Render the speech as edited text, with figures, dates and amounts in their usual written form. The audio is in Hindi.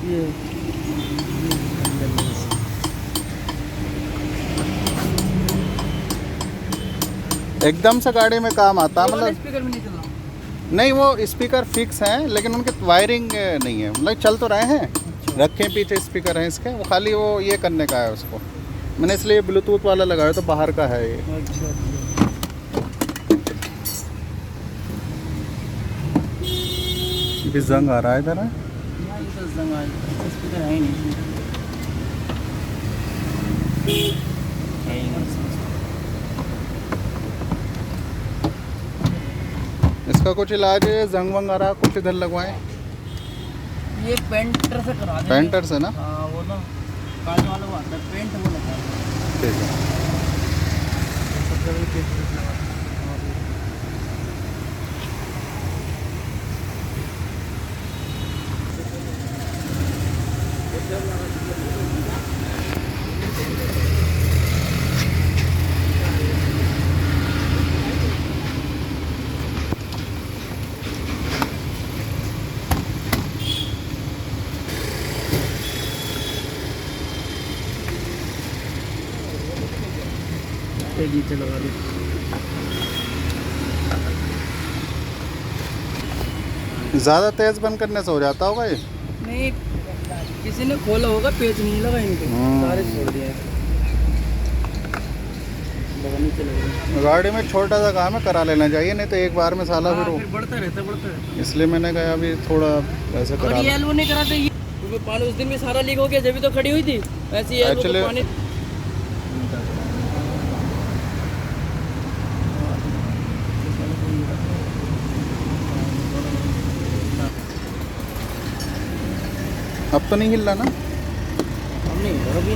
ये एकदम से गाड़ी में काम आता है, मतलब स्पीकर में नहीं चल रहा। नहीं वो स्पीकर फिक्स हैं लेकिन उनके वायरिंग नहीं है, मतलब चल तो रहे हैं, रखे पीछे स्पीकर हैं इसके, वो खाली वो ये करने का है उसको। मैंने इसलिए ब्लूटूथ वाला लगाया, तो बाहर का है ये। अच्छा भी जंग आ रहा है इधर है। यहाँ ये तो जंग आ स्पीकर है ही नहीं। है ही नहीं। इसका कुछ इलाज है, जंग वंग आ रहा है, कुछ इधर लगवाएं। ये पेंटर से करा देंगे। पेंटर से ना? हाँ वो ना काले वाला वो आता है पेंट वो लगा ठीक है। गीचे लगा दे। ज़्यादा तेज़ बंद करने से हो जाता होगा ये। नहीं किसी ने खोला होगा, पेच नहीं लगा इनके, सारे छोड़ दिए हैं। लगाने चले गाड़ी में छोटा सा काम है, करा लेना चाहिए, नहीं तो एक बार में साला फिर फिर बढ़ता रहता। इसलिए मैंने कहा अभी थोड़ा ऐसे अगर करा ये लो। एल्बो नहीं कराते ये क्योंकि पानी उस दिन भी सारा लीक हो गया, जब भी तो खड़ी हुई थी ऐसी एल्बो को Actually- पानी। अब तो नहीं हिल रहा ना? हम नहीं हो रहा अभी।